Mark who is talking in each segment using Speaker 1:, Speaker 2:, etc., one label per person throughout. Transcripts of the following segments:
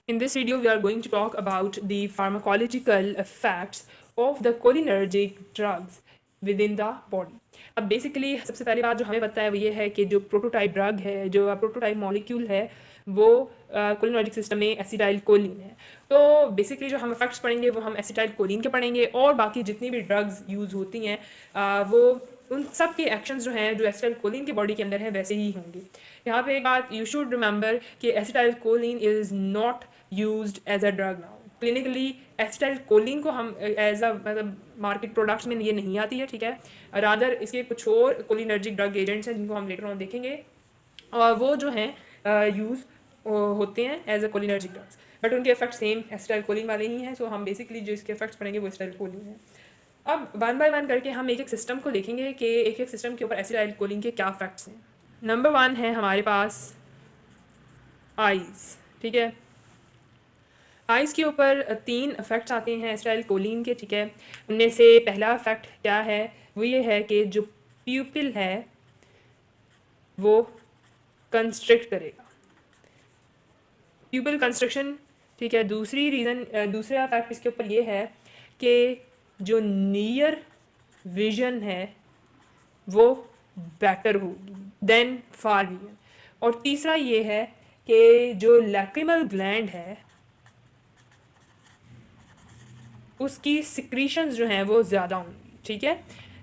Speaker 1: In this video, we are going to talk about the pharmacological effects of the cholinergic drugs within the body. अब basically सबसे पहली बात जो हमें पता है वो ये है कि जो प्रोटोटाइप ड्रग है, जो प्रोटोटाइप मॉलिक्यूल है, वो कोलिनर्जिक सिस्टम में एसिटाइल कोलिन है। तो बेसिकली जो हम इफेक्ट्स पढ़ेंगे वो हम एसिटाइल कोलिन के पढ़ेंगे और बाकी जितनी भी ड्रग्स यूज़ होती हैं वो उन सब के एक्शंस जो हैं जो एसिटाइल कोलिन की बॉडी के अंदर है वैसे ही होंगे। यहाँ पे एक बात यू शुड रिमेंबर कि acetylcholine is not used as a drug now. Clinically acetylcholine को हम एज अ मतलब मार्केट प्रोडक्ट्स में ये नहीं आती है, ठीक है। रादर इसके कुछ और कोलिनर्जिक ड्रग एजेंट्स हैं जिनको हम लेटर ऑन देखेंगे और वो जो हैं यूज़ होते हैं as a cholinergic drugs, but उनके इफेक्ट सेम एसिटाइल कोलिन वाले ही हैं। सो हम बेसिकली जो इसके इफेक्ट्स पढ़ेंगे वो एसिटाइल कोलिन है। अब वन बाय वन करके हम एक एक सिस्टम को देखेंगे कि एक एक सिस्टम के ऊपर एसिटाइल कोलिन के क्या इफेक्ट्स हैं। नंबर वन है हमारे पास आइज़, ठीक है। आइज़ के ऊपर 3 इफ़ेक्ट्स आते हैं एसिटाइल कोलिन के, ठीक है। उनमें से पहला इफ़ेक्ट क्या है वो ये है कि जो प्यूपिल है वो कंस्ट्रिक्ट करेगा, प्यूपिल कंस्ट्रक्शन, ठीक है। दूसरा इफ़ेक्ट इसके ऊपर ये है कि जो नियर विजन है वो बेटर होगी देन फार विजन। और तीसरा ये है कि जो लैक्रिमल ग्लैंड है उसकी सिक्रीशंस जो हैं वो ज़्यादा होंगी, ठीक है।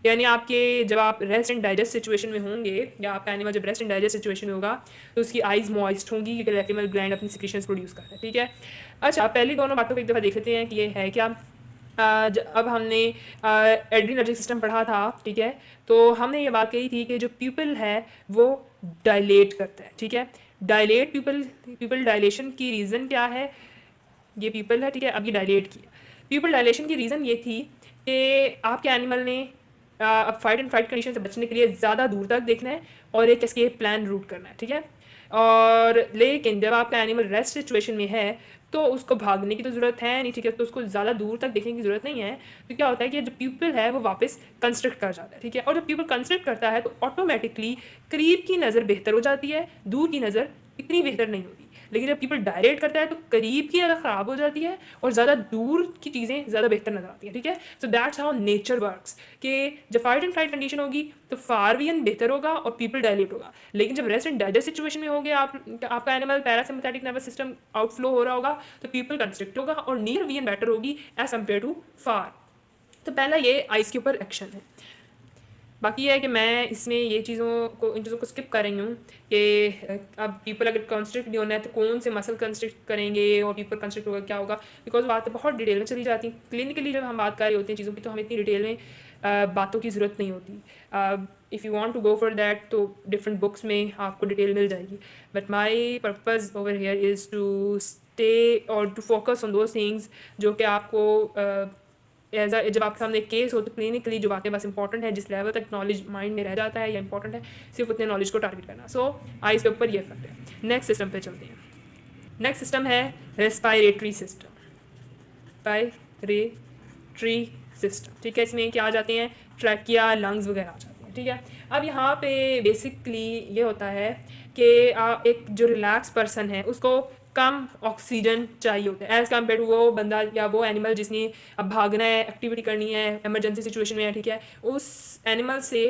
Speaker 1: यानी आपके जब आप रेस्ट एंड डाइजेस्ट सिचुएशन में होंगे या आपका एनिमल जब रेस्ट एंड डाइजेस्ट सिचुएशन में होगा तो उसकी आइज़ मॉइस्ट होंगी क्योंकि लैक्रिमल ग्लैंड अपनी सिक्रीशंस प्रोड्यूस करता है, ठीक है। अच्छा, पहली दोनों बातों को एक दफ़ा देख लेते हैं कि ये है क्या। अब हमने एड्रीनर्जिक सिस्टम पढ़ा था, ठीक है। तो हमने ये बात कही थी कि जो प्यूपिल है वो डायलेट करता है, ठीक है। डायलेट प्यूपिल डायलेशन की रीज़न क्या है, ये प्यूपिल है, ठीक है। अब ये डायलेट किया। प्यूपिल डायलेशन की रीज़न ये थी कि आपके एनिमल ने अब फाइट एंड फ्लाइट कंडीशन से बचने के लिए ज़्यादा दूर तक देखना है और एक एस्केप प्लान रूट करना है, ठीक है। और लेकिन जब आपका एनिमल रेस्ट सिचुएशन में है तो उसको भागने की तो ज़रूरत है नहीं, ठीक है। तो उसको ज़्यादा दूर तक देखने की ज़रूरत नहीं है। तो क्या होता है कि जो प्यूपिल है वो वापस कंस्ट्रक्ट कर जाता है, ठीक है। और जब प्यूपिल कंस्ट्रक्ट करता है तो ऑटोमेटिकली करीब की नज़र बेहतर हो जाती है, दूर की नज़र इतनी बेहतर नहीं होती। लेकिन जब पीपल डायरेट करता है तो करीब की नज़र ख़राब हो जाती है और ज़्यादा दूर की चीज़ें ज़्यादा बेहतर नज़र आती हैं, ठीक है। So that's how nature works कि जब फाइट एंड फ्लाइट कंडीशन होगी तो फारवियन बेहतर होगा और पीपल डायलेट होगा। लेकिन जब रेस्ट एंड डाइजेस्ट सिचुएशन में होगे आपका animal parasympathetic nervous system outflow हो रहा होगा तो पीपल कंस्ट्रिक्ट होगा और नियर वियन बेटर होगी एज कम्पेयर टू फार। तो पहला ये आइस के ऊपर एक्शन है। बाकी ये है कि मैं इसमें इन चीज़ों को स्किप कर रही हूँ कि अब पीपल अगर कंस्ट्रक्ट नहीं होना है तो कौन से मसल कंस्ट्रक्ट करेंगे और पीपल कंस्ट्रक्ट होगा क्या होगा, बिकॉज बातें बहुत डिटेल में चली जाती हैं। क्लिनिकली जब हम बात कर रहे होते हैं चीज़ों की तो हमें इतनी डिटेल में बातों की ज़रूरत नहीं होती। If you want to go for that तो डिफरेंट बुक्स में आपको डिटेल मिल जाएगी, but my purpose over here is to stay और to focus on those things जो कि आपको जब आपके सामने केस हो तो क्लिनिकली जो बातें बस इंपॉर्टेंट है, जिस लेवल तक नॉलेज माइंड में रह जाता है या इंपॉर्टेंट है, सिर्फ उतने नॉलेज को टारगेट करना। सो आइस के ऊपर ये इफेक्ट है। नेक्स्ट सिस्टम पे चलते हैं। नेक्स्ट सिस्टम है रेस्पायरेटरी सिस्टम, रेस्पायरेटरी सिस्टम, ठीक है। इसमें क्या आ जाते हैं, ट्रैकिया, लंग्स वगैरह आ जाते हैं, ठीक है। अब यहाँ पे बेसिकली ये होता है कि एक जो रिलैक्स पर्सन है उसको कम ऑक्सीजन चाहिए होता है एज़ कम्पेयर टू वो बंदा या वो एनिमल जिसने अब भागना है, एक्टिविटी करनी है, इमरजेंसी सिचुएशन में है, ठीक है। उस एनिमल से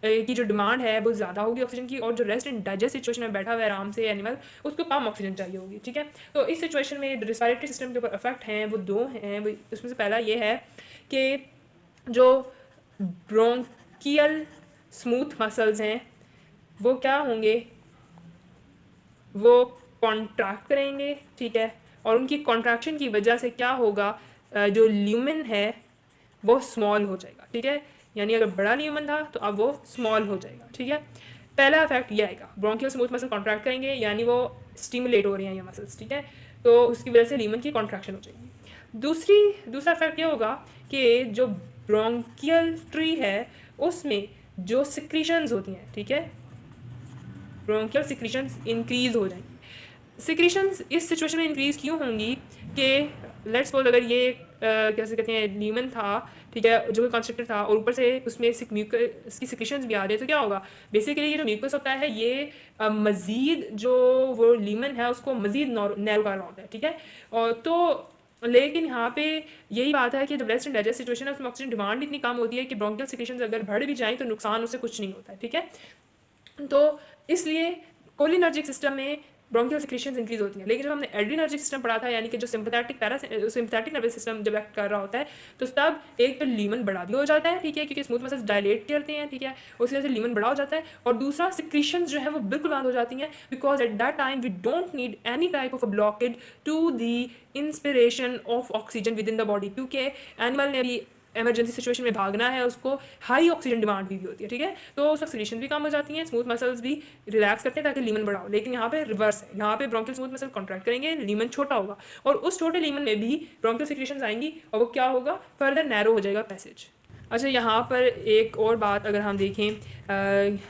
Speaker 1: की जो डिमांड है वो ज़्यादा होगी ऑक्सीजन की, और जो रेस्ट एंड डाइजेस्ट सिचुएशन में बैठा हुआ है आराम से एनिमल उसको कम ऑक्सीजन चाहिए होगी, ठीक है। तो इस सिचुएशन में जो रेस्पिरेटरी सिस्टम के ऊपर इफेक्ट हैं वो 2 हैं। वो उसमें से पहला ये है कि जो ब्रोंकियल स्मूथ मसल्स हैं वो क्या होंगे, वो कॉन्ट्रैक्ट करेंगे, ठीक है। और उनकी कॉन्ट्रैक्शन की वजह से क्या होगा, जो ल्यूमन है वो स्मॉल हो जाएगा, ठीक है। यानी अगर बड़ा ल्यूमन था तो अब वो स्मॉल हो जाएगा, ठीक है। पहला इफेक्ट ये आएगा, ब्रोंकियल स्मूथ मसल कॉन्ट्रैक्ट करेंगे यानी वो स्टिमुलेट हो रही हैं ये मसल्स, ठीक है। तो उसकी वजह से ल्यूमन की कॉन्ट्रैक्शन हो जाएगी। दूसरा इफेक्ट ये होगा कि जो ब्रोंकियल ट्री है उसमें जो सिक्रीशंस होती हैं, ठीक है, ब्रोंकियल सिक्रीशंस इंक्रीज हो जाएंगी। सिक्रीशंस इस सिचुएशन में इंक्रीज क्यों होंगी कि लेट्स सपोज अगर ये कैसे कहते हैं लीमन था, ठीक है, जो कंस्ट्रक्टर था, और ऊपर से उसमें म्यूकस की सिक्रीशंस भी आ रहे हैं, तो क्या होगा बेसिकली ये जो म्यूकस होता है ये मज़ीद जो वो लीमन है उसको मज़ीद नैरो कर रहा होता है, ठीक है। और तो लेकिन यहाँ पे यही बात है कि जब रेस्ट एंड डाइजेस्ट सिचुएशन है उसमें ऑक्सीजन डिमांड इतनी कम होती है कि ब्रोंकियल सिक्रीशंस अगर बढ़ भी जाएँ तो नुकसान उससे कुछ नहीं होता है, ठीक है। तो इसलिए कोलिनर्जिक सिस्टम में ब्रोंकियल सिक्रीशंस इंक्रीज होती हैं। लेकिन जब हमने एड्रीनर्जिक सिस्टम पढ़ा था, यानी कि जो सिंपैथेटिक नर्वस सिस्टम जब एक्ट कर रहा होता है, तो तब एक तो लीमन बड़ा भी हो जाता है, ठीक है, क्योंकि स्मूथ मसल्स डायलेट करते हैं, ठीक है, उसकी वजह से लीमन बड़ा हो जाता है। और दूसरा सिक्रीशंस जो है वो बिल्कुल बंद हो जाती हैं, because at that time we don't need any type of a blockage to the inspiration of oxygen within the body, क्योंकि एनिमल ने भी एमरजेंसी सिचुएशन में भागना है, उसको हाई ऑक्सीजन डिमांड भी होती है, ठीक है। तो उसका सिक्रीशन भी कम हो जाती है, स्मूथ मसल्स भी रिलैक्स करते हैं ताकि लीमन बड़ा हो। लेकिन यहाँ पे रिवर्स है, यहाँ पे ब्रोंकियल स्मूथ मसल कॉन्ट्रैक्ट करेंगे, लीमन छोटा होगा, और उस छोटे लीमन में भी ब्रोंकियल सिक्रीशंस आएंगी, और वो क्या होगा, फर्दर नैरो हो जाएगा पैसेज। अच्छा, यहाँ पर एक और बात अगर हम देखें,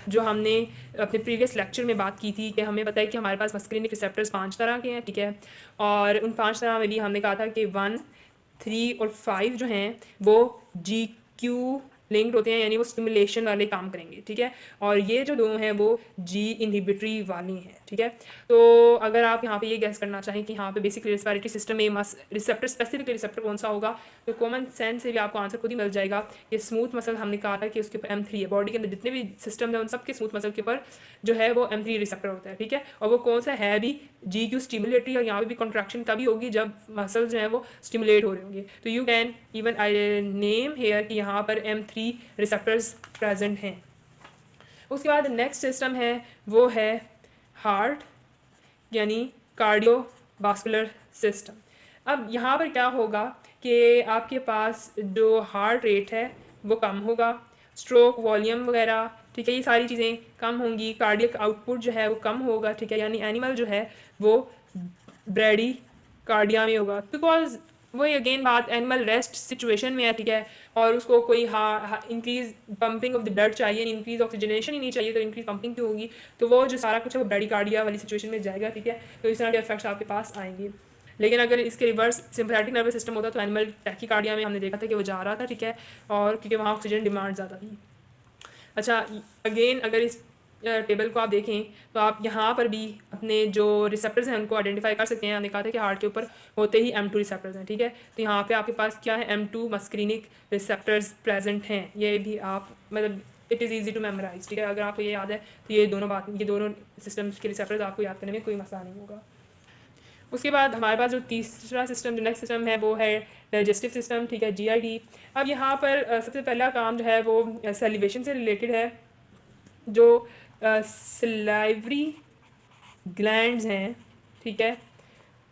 Speaker 1: जो हमने अपने प्रीवियस लेक्चर में बात की थी कि हमें पता है कि हमारे पास मस्कुलिनिक रिसेप्टर्स 5 तरह के हैं, ठीक है, और उन 5 तरह में भी हमने कहा था कि 1, 3 और 5 जो हैं वो GQ लिंक्ड होते हैं, यानी वो स्टिमुलेशन वाले काम करेंगे, ठीक है, और ये जो दोनों हैं वो G इनहिबिटरी वाली हैं, ठीक है। तो अगर आप यहाँ पे ये गैस करना चाहें कि यहाँ पे बेसिकली रेस्पिरेटरी सिस्टम में रिसेप्टर स्पेसिफिकली रिसेप्टर कौन सा होगा, तो कॉमन सेंस से भी आपको आंसर खुद ही मिल जाएगा कि स्मूथ मसल हमने कहा था कि उसके ऊपर M3 है, बॉडी के अंदर जितने भी सिस्टम है उन सब के स्मूथ मसल के ऊपर जो है वो M3 रिसेप्टर होता है, ठीक है, और वो कौन सा है भी GQ स्टिमुलेटरी, और यहाँ पे भी कॉन्ट्रैक्शन तभी होगी जब मसल्स जो हैं वो स्टिमुलेट हो रहे होंगे। तो you can even I name here कि यहाँ पर M3 रिसेप्टर्स प्रेजेंट हैं। उसके बाद नेक्स्ट सिस्टम है वो है हार्ट, यानी कार्डियोवास्कुलर सिस्टम। अब यहाँ पर क्या होगा कि आपके पास जो हार्ट रेट है वो कम होगा, स्ट्रोक वॉल्यूम वगैरह, ठीक है, ये सारी चीज़ें कम होंगी, कार्डियक आउटपुट जो है वो कम होगा, ठीक है, यानी एनिमल जो है वो ब्रेडी कार्डिया में होगा, बिकॉज वही अगेन बात एनिमल रेस्ट सिचुएशन में है, ठीक है, और उसको कोई increase pumping of the blood चाहिए, इंक्रीज ऑक्सीजनेशन ही नहीं चाहिए, तो इंक्रीज पंपिंग क्यों होगी, तो वो जो सारा कुछ है वो ब्रेडी कार्डिया वाली सिचुएशन में जाएगा, ठीक है, तो इस तरह के इफेक्ट्स आपके पास आएंगे। लेकिन अगर इसके रिवर्स सिंपैथेटिक नर्वस सिस्टम होता तो एनिमल टैकीकार्डिया में हमने देखा था कि वो जा रहा था, ठीक है, और क्योंकि वहाँ ऑक्सीजन डिमांड ज़्यादा थी। अच्छा, अगेन अगर इस टेबल को आप देखें तो आप यहाँ पर भी अपने जो रिसेप्टर्स हैं उनको आइडेंटिफाई कर सकते हैं। हमने कहा था कि हार्ट के ऊपर होते ही M2 रिसेप्टर्स हैं, ठीक है, तो यहाँ पे आपके पास क्या है, M2 मस्कुलिनिक रिसेप्टर्स प्रेजेंट हैं। ये भी आप मतलब it is easy to memorise, ठीक है, अगर आपको ये याद है तो ये दोनों सिस्टम्स के रिसेप्टर्स आपको याद करने में कोई मसला नहीं होगा। उसके बाद हमारे पास जो तीसरा सिस्टम, जो नेक्स्ट सिस्टम है वो है डाइजेस्टिव सिस्टम, ठीक है, GID। अब यहाँ पर सबसे पहला काम जो है वो सेलिब्रेशन से रिलेटेड है। जो सलाइवरी ग्लैंड्स हैं, ठीक है,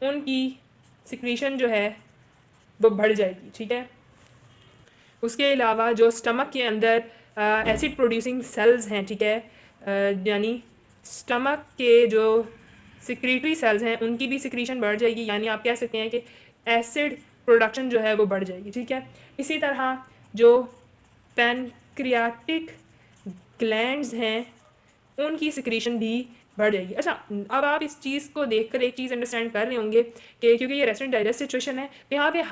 Speaker 1: उनकी सिक्रीशन जो है वो बढ़ जाएगी, ठीक है। उसके अलावा जो स्टमक के अंदर एसिड प्रोड्यूसिंग सेल्स हैं, ठीक है, यानी स्टमक के जो सिक्रीटरी सेल्स हैं उनकी भी सिक्रीशन बढ़ जाएगी, यानी आप कह सकते हैं कि एसिड प्रोडक्शन जो है वो बढ़ जाएगी, ठीक है। इसी तरह जो पैनक्रियाटिक ग्लैंड्स हैं उनकी सिक्रीशन भी बढ़ जाएगी। अच्छा, अब आप इस चीज़ को देखकर एक चीज़ अंडरस्टैंड कर रहे होंगे कि क्योंकि ये रेस्ट एंड डाइजेस्ट सिचुएशन है, तो यहाँ पे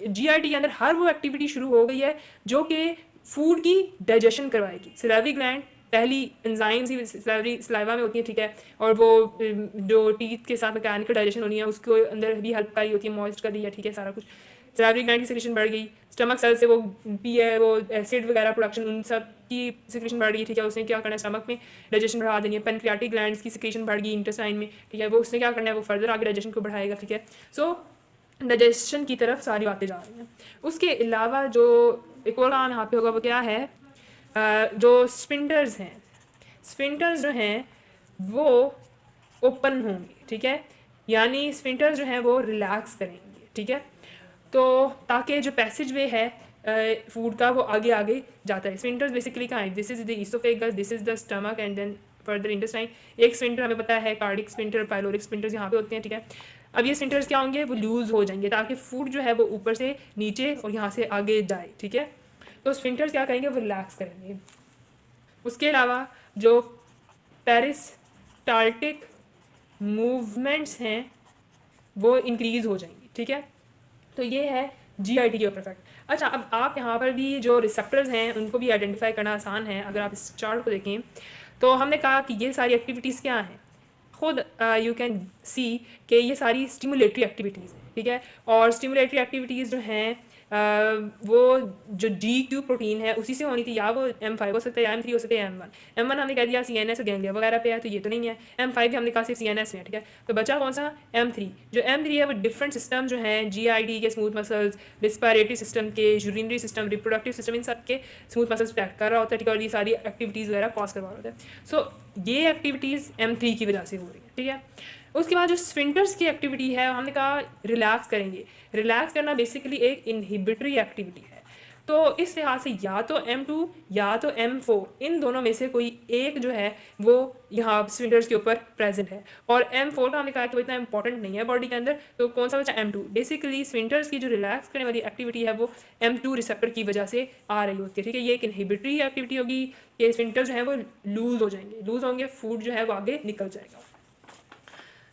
Speaker 1: GID के अंदर हर वो एक्टिविटी शुरू हो गई है जो कि फूड की डाइजेशन करवाएगी। सलाइवरी ग्लैंड पहली एंजाइम्स ही सलाइवा में होती है, ठीक है, और वो जो टीथ के साथ मैकेनिकल डाइजेशन होनी है उसको अंदर भी हेल्प कर रही होती है, मॉइस्ट कर रही है, ठीक है, सारा कुछ। सलाइवरी ग्लैंड की सिक्रीशन बढ़ गई, स्टमक सेल से वो पी है वो एसिड वगैरह प्रोडक्शन उन सब की सिक्रीशन बढ़ गई, ठीक है, उसने क्या करना है स्टमक में डाइजेशन बढ़ा देनी है। पैनक्रियाटिक ग्लैंड्स की सिक्रीशन बढ़ गई इंटेस्टाइन में, ठीक है, वो उसने क्या करना है वो फर्दर आगे डाइजेशन को बढ़ाएगा, ठीक है। सो डाइजेशन की तरफ सारी बातें जा रही हैं। उसके अलावा जो एक और काम यहाँ पे होगा वो क्या है, जो स्फिंक्टर्स हैं, स्फिंक्टर्स जो हैं वो ओपन होंगे, ठीक है, यानी स्फिंक्टर्स जो हैं वो रिलैक्स करेंगे, ठीक है, तो ताकि जो पैसेज वे है फूड का वो आगे आगे जाता है। स्फिंक्टर्स बेसिकली कहाँ है, this is the oesophagus, this is the stomach and then further intestine. एक स्फिंक्टर हमें पता है कार्डिक स्फिंक्टर, पाइलोरिक स्फिंक्टर्स यहाँ पे होते हैं, ठीक है। अब ये स्फिंक्टर्स क्या होंगे, वो लूज हो जाएंगे ताकि फूड जो है वो ऊपर से नीचे और यहाँ से आगे जाए, ठीक है। तो स्फिंक्टर्स क्या करेंगे, वो रिलैक्स करेंगे। उसके अलावा जो पेरिस्टाल्टिक मूवमेंट्स हैं वो इंक्रीज हो जाएंगी, ठीक है। तो ये है GIT के ऊपर इफेक्ट। अच्छा, अब आप यहाँ पर भी जो रिसेप्टर्स हैं उनको भी आइडेंटिफाई करना आसान है। अगर आप इस चार्ट को देखें तो हमने कहा कि ये सारी एक्टिविटीज़ क्या हैं, खुद यू कैन सी कि ये सारी स्टिमुलेटरी एक्टिविटीज़ हैं, ठीक है। और स्टिमुलेटरी एक्टिविटीज़ जो हैं वो जो GQ प्रोटीन है उसी से होनी थी, या वो M5 हो सकता है या M3 हो सकता है या M1 हमने कह दिया CNS और गैंग्लिया वगैरह पे है, तो ये तो नहीं है। M5 भी हमने कहा सिर्फ CNS में है, ठीक है। तो बचा कौन सा, M3। जो M3 है वो डिफरेंट सिस्टम जो हैं GID के, स्मूथ मसल्स, रिस्पायरेटरी सिस्टम के, यूरिनरी सिस्टम, रिप्रोडक्टिव सिस्टम, इन सब के स्मूथ मसल्स पे एक्ट कर रहा होता है, ठीक है। और ये सारी एक्टिविटीज़ वगैरह कॉज करवा रहा होता है। सो ये एक्टिविटीज़ M3 की वजह से हो रही है, ठीक है। उसके बाद जो स्फिंक्टर्स की एक्टिविटी है हमने कहा रिलैक्स करेंगे। रिलैक्स करना बेसिकली एक इनहिबिटरी एक्टिविटी है। तो इस लिहाज से या तो M2 या तो M4, इन दोनों में से कोई एक जो है वो यहाँ स्फिंक्टर्स के ऊपर प्रेजेंट है। और M4 का हमने कहा कि वो इतना इंपॉर्टेंट नहीं है बॉडी के अंदर, तो कौन सा बचा, M2। बेसिकली स्फिंक्टर्स की जो रिलैक्स करने वाली एक्टिविटी है वो M2 रिसेप्टर की वजह से आ रही होती है, ठीक है। ये एक इनहिबिटरी एक्टिविटी होगी, ये स्फिंक्टर जो है वो लूज हो जाएंगे, लूज होंगे, फूड जो है वो आगे निकल जाएगा।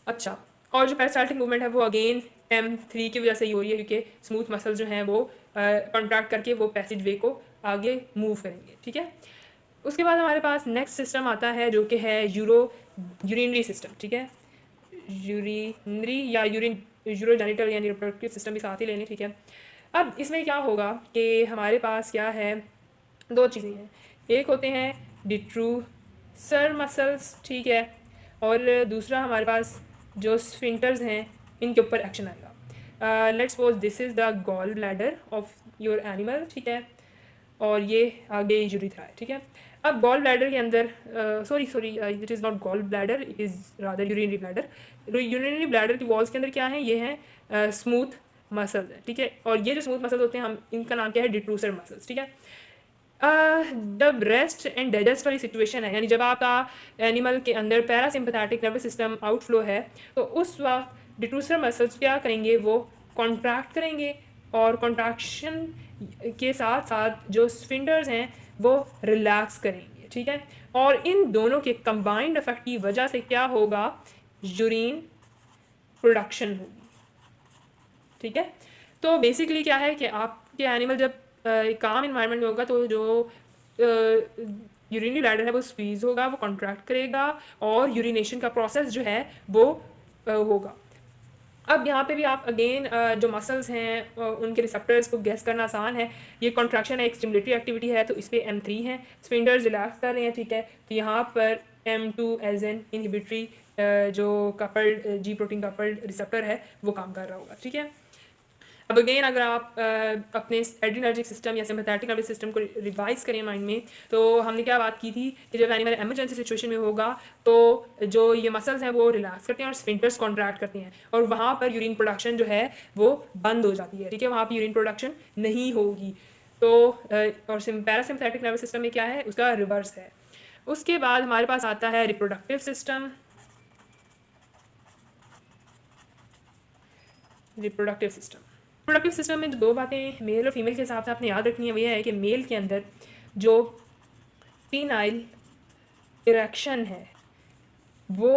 Speaker 1: अच्छा, और जो पेरिस्टाल्टिक मूवमेंट है वो अगेन M3 की वजह से ही हो रही है, क्योंकि स्मूथ मसल जो हैं वो कॉन्ट्रैक्ट करके वो पैसेज वे को आगे मूव करेंगे, ठीक है। उसके बाद हमारे पास नेक्स्ट सिस्टम आता है जो कि है यूरिनरी सिस्टम, ठीक है। यूरिनरी या यूरोजेनिटल यानी रिप्रोडक्टिव सिस्टम भी साथ ही लेने, ठीक है। अब इसमें क्या होगा कि हमारे पास क्या है, दो चीज़ें हैं। एक होते हैं डिट्रूसर मसल्स, ठीक है, और दूसरा हमारे पास जो स्फिंक्टर्स हैं इनके ऊपर एक्शन आएगा। Let's suppose this is the gall bladder of your animal, ठीक है, और ये आगे यूरिथ्रा है, ठीक है। अब गॉल ब्लैडर के अंदर sorry it is not gall bladder, it is rather urinary bladder. Urinary bladder की वॉल्स के अंदर क्या है, ये हैं स्मूथ मसल्स हैं, ठीक है। और ये जो स्मूथ मसल्स होते हैं हम इनका नाम क्या है, डिट्रूसर मसल्स, ठीक है। जब रेस्ट एंड डाइजेस्ट वाली सिचुएशन है, यानी जब आपका एनिमल के अंदर पैरासिम्पैथेटिक नर्वस सिस्टम आउटफ्लो है, तो उस वक्त डिट्रूसर मसल्स क्या करेंगे, वो कॉन्ट्रैक्ट करेंगे, और कॉन्ट्रैक्शन के साथ साथ जो स्फिंक्टर्स हैं वो रिलैक्स करेंगे, ठीक है। और इन दोनों के कंबाइंड इफेक्ट की वजह से क्या होगा, यूरिन प्रोडक्शन होगी, ठीक है। तो बेसिकली क्या है कि आपके एनिमल जब काम इन्वायरमेंट में होगा तो जो यूरिनरी ब्लैडर है वो स्क्वीज होगा, वो कॉन्ट्रैक्ट करेगा, और यूरिनेशन का प्रोसेस जो है वो होगा। अब यहाँ पे भी आप अगेन जो मसल्स हैं उनके रिसेप्टर्स को गेस करना आसान है। ये कॉन्ट्रैक्शन है, एक स्टिमुलेटरी एक्टिविटी है, तो इस पर M3 है, स्फिंक्टर्स रिलैक्स कर रहे हैं, ठीक है। तो यहाँ पर M2 एज एन इनहिबिटरी जो coupled G protein coupled receptor है वो काम कर रहा होगा, ठीक है। अब अगेन अगर आप अपने एड्रिनर्जिक सिस्टम या सिम्पैथेटिक नर्वस सिस्टम को रिवाइज करें माइंड में, तो हमने क्या बात की थी कि जब एनिमल इमरजेंसी सिचुएशन में होगा तो जो ये मसल्स हैं वो रिलैक्स करते हैं और स्फिंक्टर्स कॉन्ट्रैक्ट करते हैं, और वहाँ पर यूरिन प्रोडक्शन जो है वो बंद हो जाती है, ठीक है। वहाँ पर यूरिन प्रोडक्शन नहीं होगी। तो और पैरासिम्पैथेटिक नर्वस सिस्टम में क्या है, उसका रिवर्स है। उसके बाद हमारे पास आता है रिप्रोडक्टिव सिस्टम। रिप्रोडक्टिव सिस्टम में जो दो बातें मेल और फीमेल के हिसाब से आपने याद रखनी है वो ये है कि मेल के अंदर जो पीनाइल इरेक्शन है वो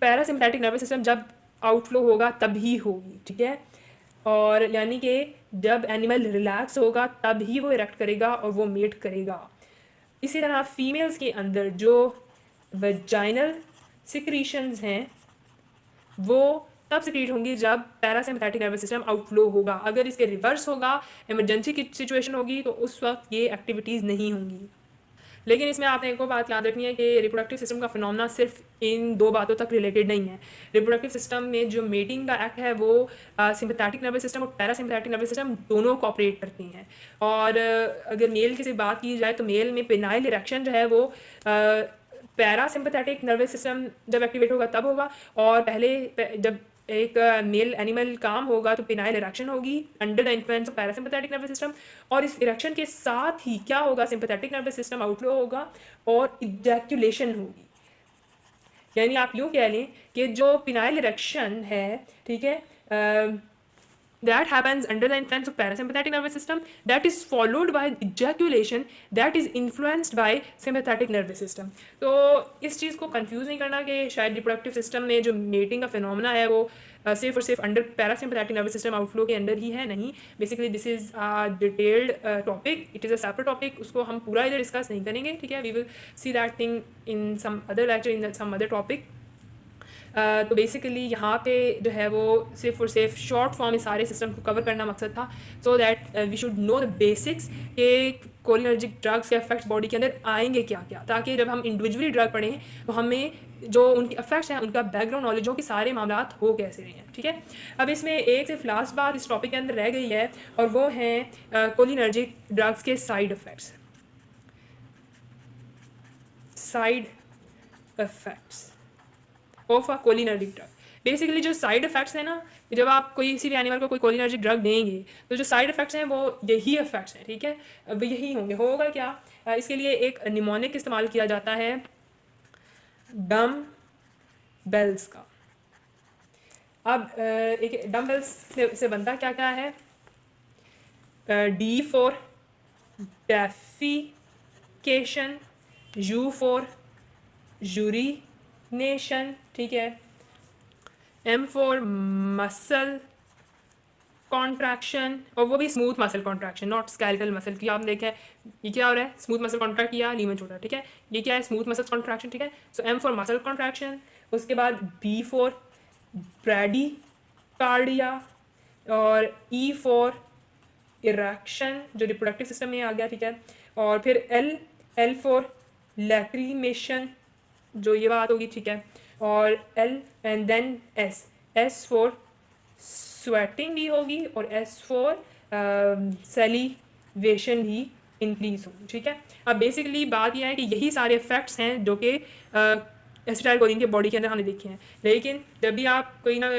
Speaker 1: पैरासिम्पैथेटिक नर्वस सिस्टम जब आउटफ्लो होगा तभी होगी, ठीक है। और यानी कि जब एनिमल रिलैक्स होगा तब ही वो इरेक्ट करेगा और वो मेट करेगा। इसी तरह फीमेल्स के अंदर जो वजाइनल सिक्रीशंस हैं वो तब सिक्रीट होंगी जब पैरासिम्पैथेटिक नर्वस सिस्टम आउटफ्लो होगा। अगर इसके रिवर्स होगा, इमरजेंसी की सिचुएशन होगी, तो उस वक्त ये एक्टिविटीज़ नहीं होंगी। लेकिन इसमें आपने एक और बात याद रखनी है कि रिप्रोडक्टिव सिस्टम का फिनोमेना सिर्फ इन दो बातों तक रिलेटेड नहीं है। रिप्रोडक्टिव सिस्टम में जो मेटिंग का एक्ट है वो सिम्पैथेटिक नर्वस सिस्टम और पैरासिम्पैथेटिक नर्वस सिस्टम दोनों कोऑपरेट करती हैं। और अगर मेल की से बात की जाए तो मेल में पेनाइल इरेक्शन जो है वो पैरासिम्पैथेटिक नर्वस सिस्टम जब एक्टिवेट होगा तब होगा, और पहले जब एक मेल एनिमल काम होगा तो पेनाइल इरेक्शन होगी under the influence of parasympathetic nervous system, और इस इरेक्शन के साथ ही क्या होगा, सिम्पैथेटिक नर्वस सिस्टम आउटफ्लो होगा और इजैक्यूलेशन होगी। यानी आप यूँ कह लें कि जो पेनाइल इरेक्शन है, ठीक है, that happens under the influence of parasympathetic nervous system that is followed by ejaculation that is influenced by sympathetic nervous system. तो इस चीज़ को कंफ्यूज नहीं करना कि शायद रिप्रोडक्टिव सिस्टम में जो मेटिंग का फिनोमेना है वो सिर्फ और सिर्फ under parasympathetic nervous system outflow के अंडर ही है, नहीं. Basically this is detailed topic, it is a separate topic, उसको हम पूरा इधर डिस्कस नहीं करेंगे, ठीक है. We will see that thing in some other lecture, in some other topic. तो बेसिकली यहाँ पे जो है वो सिर्फ और सिर्फ शॉर्ट फॉर्म में सारे सिस्टम को कवर करना मकसद था, so that we should know the basics कि कोलिनर्जिक ड्रग्स के इफेक्ट्स बॉडी के अंदर आएंगे क्या क्या, ताकि जब हम इंडिविजुअली ड्रग पढ़ें तो हमें जो उनके इफेक्ट्स हैं उनका बैकग्राउंड नॉलेज हो कि सारे मामला हो कैसे रहे हैं, ठीक है. अब इसमें एक सिर्फ लास्ट बात इस टॉपिक के अंदर रह गई है और वो हैं कोलिनर्जिक ड्रग्स के side effects. Side effects of a cholinergic drug. Basically जो साइड इफ़ेक्ट्स हैं ना, जब आप कोई किसी भी एनिमल को कोई कोलिनर्जिक ड्रग देंगे तो जो साइड इफ़ेक्ट्स हैं वो यही इफ़ेक्ट्स हैं, ठीक है. अब यही होंगे. होगा क्या, इसके लिए एक निमोनिक इस्तेमाल किया जाता है डम बेल्स का. अब एक डम बेल्स से बनता क्या क्या है, D for defecation, you for urination, ठीक है, एम फॉर मसल कॉन्ट्रैक्शन, और वो भी smooth muscle contraction, not skeletal muscle की. आपने देखा है ये क्या हो रहा है, स्मूथ मसल कॉन्ट्रैक्ट किया, लीमन छोटा, ठीक है. ये क्या है, स्मूथ मसल कॉन्ट्रैक्शन, ठीक है. सो एम फॉर मसल कॉन्ट्रैक्शन, उसके बाद बी फॉर ब्रैडी कार्डिया, और ई फॉर इरेक्शन जो रिप्रोडक्टिव सिस्टम में आ गया, ठीक है. और फिर एल फॉर लैक्रीमेशन, जो ये बात होगी, ठीक है. और L and then S for sweating भी होगी, और एस फॉर सेलिवेशन भी इंक्रीज होगी, ठीक है. अब बेसिकली बात यह है कि यही सारे इफेक्ट्स हैं जो कि एसिटाइलकोलिन के बॉडी के अंदर हमने देखे हैं. लेकिन जब भी आप कोई ना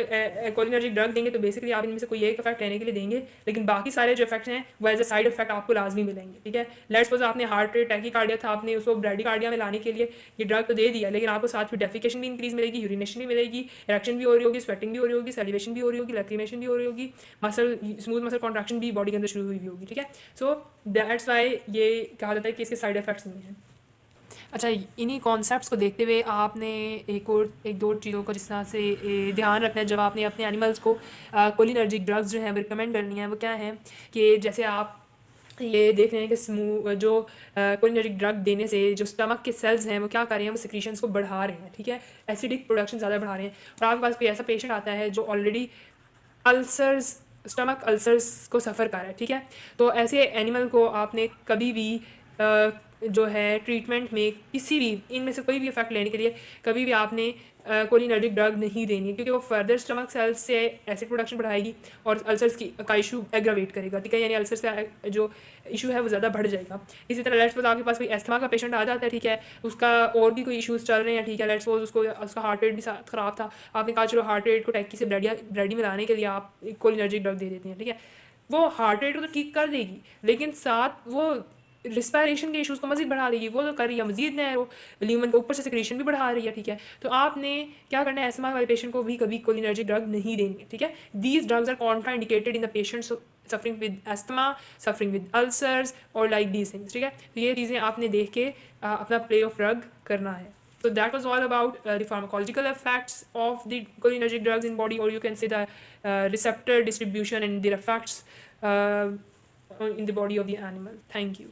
Speaker 1: कोलिनर्जिक ड्रग देंगे तो बेसिकली आप इनमें से कोई एक इफेक्ट लेने के लिए देंगे, लेकिन बाकी सारे जो इफेक्ट्स हैं वो एज अ साइड इफेक्ट आपको लाजमी मिलेंगे, ठीक है. लेट्स सपोज आपने हार्ट रेट टैकीकार्डिया था, आपने उसको ब्रैडीकार्डिया में लाने के लिए ये ड्रग तो दे दिया, लेकिन आपको साथ में डेफिकेशन भी इंक्रीज मिलेगी, यूरिनेशन भी मिलेगी, इरेक्शन भी हो रही होगी, स्वेटिंग भी हो रही होगी, सेलिवेशन भी हो रही होगी, लैक्रीमेशन भी हो रही होगी, मसल स्मूथ मसल कॉन्ट्रैक्शन भी बॉडी के अंदर शुरू हुई भी होगी, ठीक है. सो दैट्स वाई ये कहा जाता है कि इसके साइड इफेक्ट्स नहीं हैं. अच्छा, इन्हीं कॉन्सेप्ट्स को देखते हुए आपने एक दो चीज़ों का जिस तरह से ध्यान रखना है जब आपने अपने एनिमल्स को कोलिनर्जिक ड्रग्स जो हैं वो रिकमेंड करनी है. वो क्या है कि जैसे आप ये देख रहे हैं कि जो कोलिनर्जिक ड्रग देने से जो स्टमक के सेल्स हैं वो क्या कर रहे हैं, वो सिक्रीशंस को बढ़ा रहे हैं, ठीक है. एसिडिक प्रोडक्शन ज़्यादा बढ़ा रहे हैं. और आपके पास कोई ऐसा पेशेंट आता है जो ऑलरेडी अल्सर्स, स्टमक अल्सर्स को सफ़र कर रहा है, ठीक है. तो ऐसे एनिमल को आपने कभी भी जो है ट्रीटमेंट में किसी भी इनमें से कोई भी इफेक्ट लेने के लिए कभी भी आपने कोलिनर्जिक ड्रग नहीं देनी, क्योंकि वो फर्दर स्टमक सेल्स से एसिड प्रोडक्शन बढ़ाएगी और अल्सर्स का इशू एग्रावेट करेगा, ठीक है. यानी अल्सर्स का जो इशू है वो ज़्यादा बढ़ जाएगा. इसी तरह लेट्स सपोज आपके पास कोई एस्थमा का पेशेंट आ जाता है, ठीक है, उसका और भी कोई इशूज़ चल रहे हैं, ठीक है. लेट्स सपोज उसका हार्ट रेट भी ख़राब था, आपने कहा चलो हार्ट रेट को टैकी से ब्रेडी में लाने के लिए आप कोलिनर्जिक ड्रग दे देते हैं, ठीक है. वो हार्ट रेट को तो ठीक कर देगी, लेकिन साथ वो रिस्पायरेशन के इशूज़ को मज़ीद बढ़ा देगी. वो तो कर रही है मज़ीद नैरो ल्यूमन के ऊपर से सिक्रीशन भी बढ़ा रही है, ठीक है. तो आपने क्या करना है, एस्मा वाले पेशेंट को भी कभी कोलिनर्जिक ड्रग नहीं देंगे, ठीक है. These drugs are contraindicated in the patients suffering with asthma, suffering with ulcers और लाइक दीज थिंग्स, ठीक है. तो ये चीज़ें आपने देख के अपना प्ले ऑफ ड्रग करना है. So that was all about the pharmacological effects of the cholinergic drugs in body, or you can say the receptor distribution and their effects in the body of the animal. Thank you.